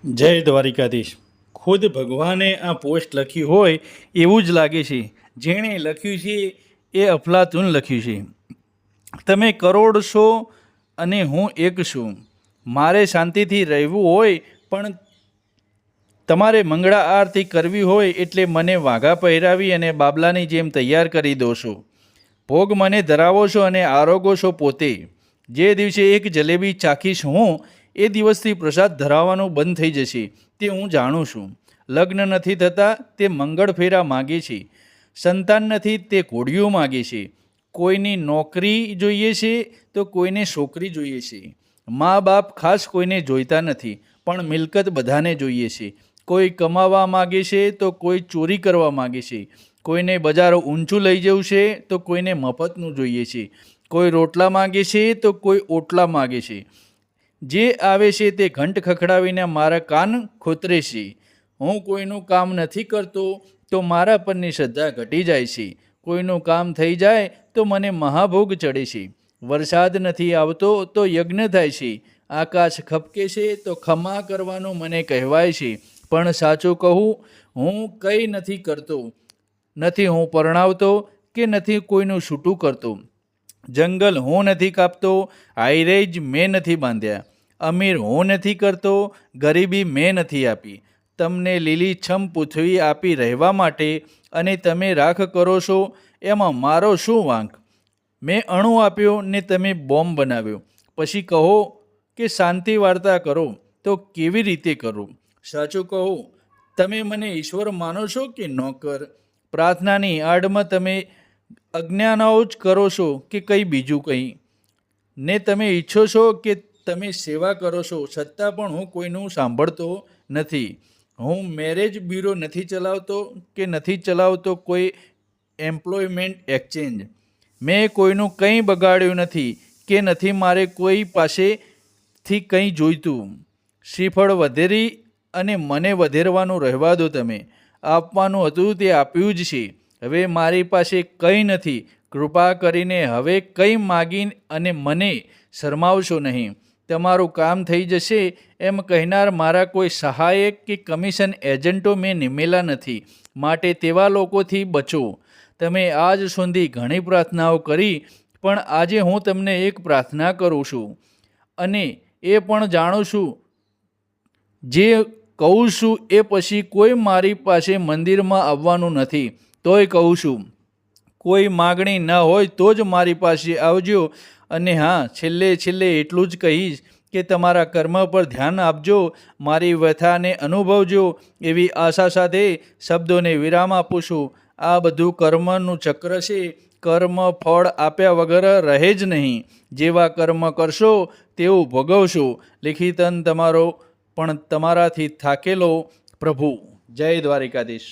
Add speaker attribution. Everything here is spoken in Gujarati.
Speaker 1: જય દ્વારિકાધીશ. ખુદ ભગવાને આ પોસ્ટ લખી હોય એવું જ લાગે છે. જેણે લખ્યું છે એ અફલાતુન લખ્યું છે. તમે કરોડ છો અને હું એક છું. મારે શાંતિથી રહેવું હોય પણ તમારે મંગળા આરતી કરવી હોય એટલે મને વાઘા પહેરાવી અને બાબલાની જેમ તૈયાર કરી દો છો. ભોગ મને ધરાવો છો અને આરોગો છો પોતે. જે દિવસે એક જલેબી ચાખીશ હું, એ દિવસથી પ્રસાદ ધરાવવાનું બંધ થઈ જશે, તે હું જાણું છું. લગ્ન નથી થતા તે મંગળ ફેરા માગે છે. સંતાન નથી તે ઘોડિયું માગે છે. કોઈની નોકરી જોઈએ છે તો કોઈને છોકરી જોઈએ છે. મા બાપ ખાસ કોઈને જોઈતા નથી, પણ મિલકત બધાને જોઈએ છે. કોઈ કમાવા માગે છે તો કોઈ ચોરી કરવા માગે છે. કોઈને બજાર ઊંચું લઈ જવું છે તો કોઈને મફતનું જોઈએ છે. કોઈ રોટલા માગે છે તો કોઈ ઓટલા માગે છે. જે આવે છે તે ઘંટ ખખડાવીને મારા કાન ખોતરે છે. હું કોઈનું કામ નથી કરતો તો મારા પરની શ્રદ્ધા ઘટી જાય છે. કોઈનું કામ થઈ જાય તો મને મહાભોગ ચડે છે. વરસાદ નથી આવતો તો યજ્ઞ થાય છે. આકાશ ખપકે છે તો ખમા કરવાનું મને કહેવાય છે. પણ સાચું કહું, હું કંઈ નથી કરતો. નથી હું પરણાવતો કે નથી કોઈનું છૂટું કરતો. જંગલ હું નથી કાપતો, હાઈરેજ મેં નથી બાંધ્યા. અમીર હું નથી કરતો, ગરીબી મેં નથી આપી. તમને લીલીછમ પૃથ્વી આપી રહેવા માટે અને તમે રાખ કરો છો, એમાં મારો શું વાંક? મેં અણુ આપ્યો ને તમે બોમ્બ બનાવ્યો. પછી કહો કે શાંતિ વાર્તા કરો, તો કેવી રીતે કરું? સાચું કહો, તમે મને ઈશ્વર માનો છો કે નોકર? પ્રાર્થનાની આડમાં તમે અજ્ઞાનાઓ જ કરો છો કે કંઈ બીજું કંઈ? ને તમે ઈચ્છો છો કે તમે સેવા કરો છો, છતાં પણ હું કોઈનું સાંભળતો નથી. હું મેરેજ બ્યુરો નથી ચલાવતો કે નથી ચલાવતો કોઈ એમ્પ્લોયમેન્ટ એક્સચેન્જ. મેં કોઈનું કંઈ બગાડ્યું નથી કે નથી મારે કોઈ પાસેથી કંઈ જોઈતું. શ્રીફળ વધેરી અને મને વધેરવાનું રહેવા દો. તમે આપવાનું હતું તે આપ્યું જ છે. હવે મારી પાસે કંઈ નથી. કૃપા કરીને હવે કંઈ માગી અને મને શરમાવશો નહીં. તમારું કામ થઈ જશે એમ કહેનાર મારા કોઈ સહાયક કે કમિશન એજન્ટો મેં નિમેલા નથી. માટે તેવા લોકોથી બચો. તમે આજ સુધી ઘણી પ્રાર્થનાઓ કરી, પણ આજે હું તમને એક પ્રાર્થના કરું છું અને એ પણ જાણું છું જે કહું છું એ પછી કોઈ મારી પાસે મંદિરમાં આવવાનું નથી. તોય કહું છું, કોઈ માગણી ન હોય તો જ મારી પાસે આવજો. અને હા, છેલ્લે એટલું જ કહીશ કે તમારા કર્મ પર ધ્યાન આપજો, મારી વ્યથાને અનુભવજો. એવી આશા સાથે શબ્દોને વિરામ આપું છું. આ બધું કર્મનું ચક્ર છે. કર્મ ફળ આપ્યા વગર રહે જ નહીં. જેવા કર્મ કરશો તેવું ભોગવશો. લિખિતન તમારો પણ તમારાથી થાકેલો પ્રભુ. જય દ્વારિકાધીશ.